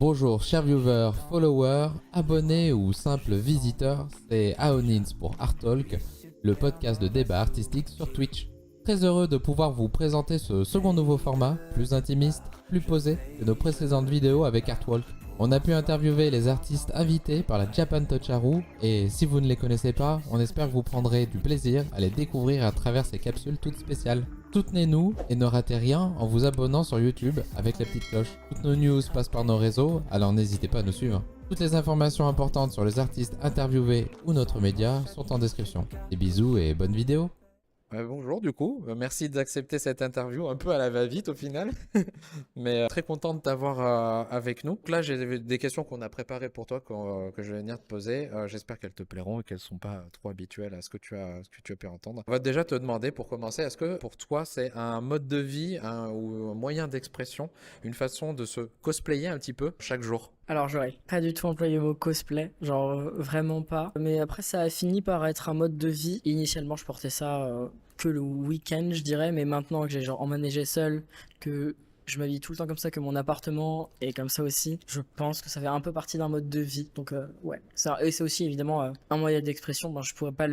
Bonjour chers viewers, followers, abonnés ou simples visiteurs, c'est Aonins pour Art Talk, le podcast de débat artistique sur Twitch. Très heureux de pouvoir vous présenter ce second nouveau format, plus intimiste, plus posé que nos précédentes vidéos avec Artwalk. On a pu interviewer les artistes invités par la Japan Toucharu et si vous ne les connaissez pas, on espère que vous prendrez du plaisir à les découvrir à travers ces capsules toutes spéciales. Soutenez-nous et ne ratez rien en vous abonnant sur YouTube avec la petite cloche. Toutes nos news passent par nos réseaux, alors n'hésitez pas à nous suivre. Toutes les informations importantes sur les artistes interviewés ou notre média sont en description. Des bisous et bonne vidéo. Bonjour du coup, merci d'accepter cette interview un peu à la va-vite au final, mais très content de t'avoir avec nous. Là j'ai des questions qu'on a préparées pour toi que je vais venir te poser. J'espère qu'elles te plairont et qu'elles sont pas trop habituelles à ce que tu as pu entendre. On va déjà te demander pour commencer, est-ce que pour toi c'est un mode de vie ou un moyen d'expression, une façon de se cosplayer un petit peu chaque jour? Alors j'aurais pas du tout employé le mot cosplay, genre vraiment pas. Mais après ça a fini par être un mode de vie. Initialement je portais ça que le week-end je dirais, mais maintenant que j'ai genre emménagé seul, que je m'habille tout le temps comme ça, que mon appartement est comme ça aussi, je pense que ça fait un peu partie d'un mode de vie. Donc ouais, ça, et c'est aussi évidemment un moyen d'expression. Ben, je pourrais pas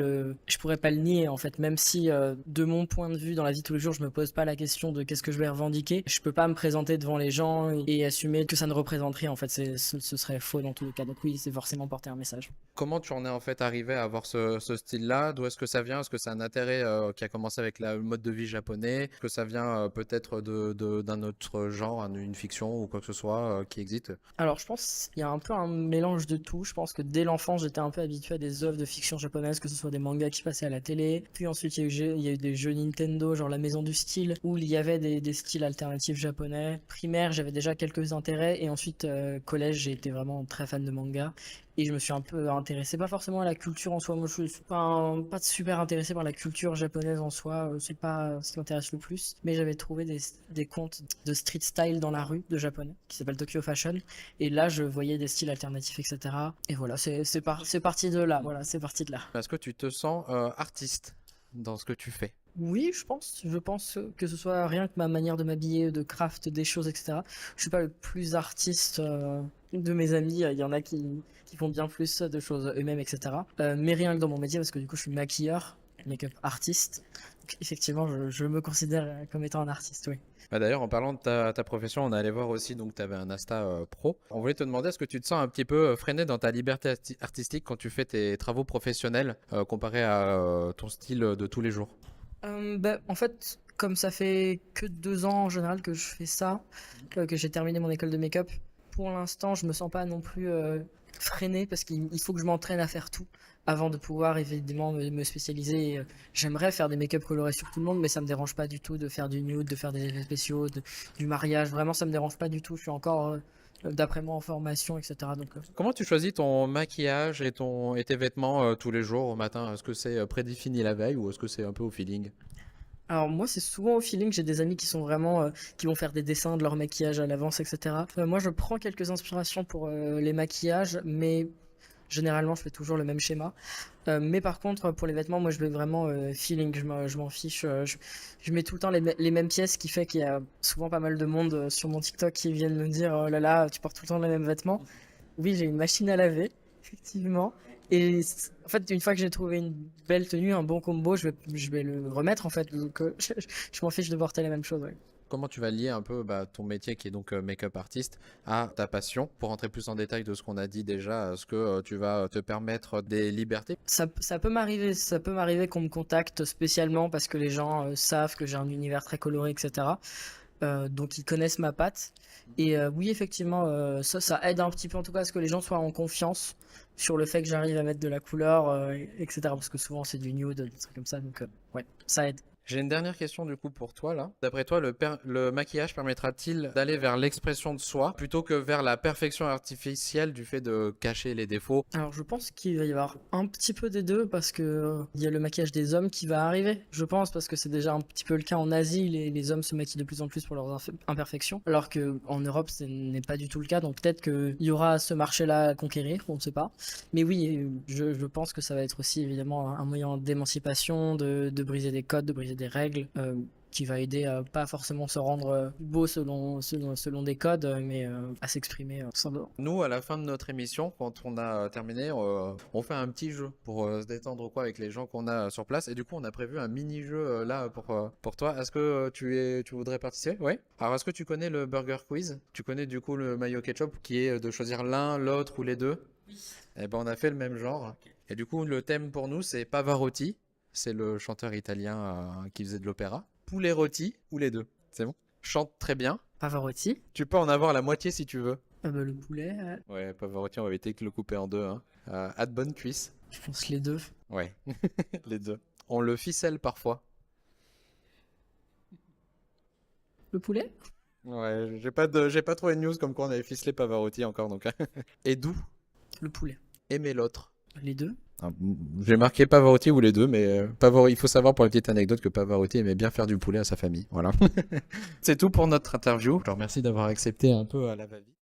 le nier en fait, même si de mon point de vue dans la vie de tous les jours, je me pose pas la question de qu'est-ce que je vais revendiquer. Je peux pas me présenter devant les gens et assumer que ça ne représente rien. En fait, ce serait faux dans tous les cas. Donc oui, c'est forcément porter un message. Comment tu en es en fait arrivé à avoir ce style-là? D'où est-ce que ça vient? Est-ce que c'est un intérêt qui a commencé avec le mode de vie japonais? Est-ce que ça vient peut-être d'un autre genre, une fiction ou quoi que ce soit qui existe? Alors, je pense qu'il y a un peu un mélange de tout. Je pense que dès l'enfance, j'étais un peu habitué à des œuvres de fiction japonaise, que ce soit des mangas qui passaient à la télé. Puis ensuite, il y a eu des jeux Nintendo, genre la Maison du Style, où il y avait des styles alternatifs japonais. Primaire, j'avais déjà quelques intérêts. Et ensuite, collège, j'ai été vraiment très fan de manga. Et je me suis un peu intéressé, pas forcément à la culture en soi. Moi, je suis pas super intéressé par la culture japonaise en soi. C'est pas ce qui m'intéresse le plus. Mais j'avais trouvé des comptes de street style dans la rue de japonais, qui s'appelle Tokyo Fashion. Et là, je voyais des styles alternatifs, etc. Et voilà, c'est parti de là. Voilà, c'est parti de là. Est-ce que tu te sens artiste dans ce que tu fais? Oui, je pense. Je pense que ce soit rien que ma manière de m'habiller, de craft des choses, etc. Je suis pas le plus artiste de mes amis. Il y en a qui font bien plus de choses eux-mêmes, etc. Mais rien que dans mon métier, parce que du coup, je suis maquilleur, make-up artiste. Donc, effectivement, je me considère comme étant un artiste, oui. D'ailleurs, en parlant de ta profession, on est allé voir aussi, donc tu avais un Asta Pro. On voulait te demander, est-ce que tu te sens un petit peu freiné dans ta liberté artistique quand tu fais tes travaux professionnels comparé à ton style de tous les jours? Bah, en fait, comme ça fait que 2 ans en général que je fais ça, que j'ai terminé mon école de make-up, pour l'instant, je me sens pas non plus freiné parce qu'il faut que je m'entraîne à faire tout avant de pouvoir évidemment me spécialiser. J'aimerais faire des make-up colorés sur tout le monde, mais ça me dérange pas du tout de faire du nude, de faire des effets spéciaux, du mariage. Vraiment, ça me dérange pas du tout. Je suis encore d'après moi en formation, etc. Donc, Comment tu choisis ton maquillage et tes vêtements tous les jours au matin? Est-ce que c'est prédéfini la veille ou est-ce que c'est un peu au feeling? alors moi c'est souvent au feeling, j'ai des amis qui sont vraiment qui vont faire des dessins de leur maquillage à l'avance, etc. Moi je prends quelques inspirations pour les maquillages, mais généralement je fais toujours le même schéma. Mais par contre pour les vêtements, moi je vais vraiment feeling, je m'en fiche. Je mets tout le temps les mêmes pièces, ce qui fait qu'il y a souvent pas mal de monde sur mon TikTok qui viennent me dire oh là là tu portes tout le temps les mêmes vêtements. Oui, j'ai une machine à laver, effectivement. Et en fait, une fois que j'ai trouvé une belle tenue, un bon combo, je vais le remettre en fait. Donc, je m'en fiche de porter la même chose. Ouais. Comment tu vas lier un peu ton métier qui est donc make-up artiste à ta passion? Pour rentrer plus en détail de ce qu'on a dit déjà, est-ce que tu vas te permettre des libertés? Ça peut m'arriver qu'on me contacte spécialement parce que les gens savent que j'ai un univers très coloré, etc. Donc ils connaissent ma patte. Et oui, effectivement, ça aide un petit peu en tout cas à ce que les gens soient en confiance sur le fait que j'arrive à mettre de la couleur, etc. Parce que souvent c'est du nude, des trucs comme ça. Donc ouais, ça aide. J'ai une dernière question du coup pour toi là. D'après toi, le maquillage permettra-t-il d'aller vers l'expression de soi plutôt que vers la perfection artificielle du fait de cacher les défauts? Alors je pense qu'il va y avoir un petit peu des deux parce que il y a le maquillage des hommes qui va arriver, je pense, parce que c'est déjà un petit peu le cas en Asie, les hommes se maquillent de plus en plus pour leurs imperfections, alors que en Europe ce n'est pas du tout le cas, donc peut-être qu'il y aura ce marché-là à conquérir, on ne sait pas. Mais oui, je pense que ça va être aussi évidemment un moyen d'émancipation, de briser des codes, de briser des règles. qui va aider à pas forcément se rendre beau selon des codes, mais à s'exprimer sans. Nous, à la fin de notre émission, quand on a terminé, on fait un petit jeu pour se détendre quoi avec les gens qu'on a sur place. Et du coup, on a prévu un mini-jeu là pour toi. Est-ce que tu voudrais participer? Oui. Alors, est-ce que tu connais le Burger Quiz? Tu connais du coup le mayo ketchup qui est de choisir l'un, l'autre ou les deux? Eh ben, on a fait le même genre. Et du coup, le thème pour nous, c'est Pavarotti. C'est le chanteur italien qui faisait de l'opéra. Poulet rôti ou les deux. C'est bon? Chante très bien. Pavarotti. Tu peux en avoir la moitié si tu veux. Le poulet, Ouais, Pavarotti, on va éviter de le couper en deux. Hein. À de bonnes cuisses. je pense les deux. Ouais, les deux. On le ficelle parfois. Le poulet? Ouais, j'ai pas trouvé de news comme quoi on avait ficelé Pavarotti encore donc. Et d'où Le poulet. aimer l'autre? Les deux? J'ai marqué Pavarotti ou les deux, mais il faut savoir pour la petite anecdote que Pavarotti aimait bien faire du poulet à sa famille. Voilà. C'est tout pour notre interview. Je te remercie d'avoir accepté un peu à la va-vite.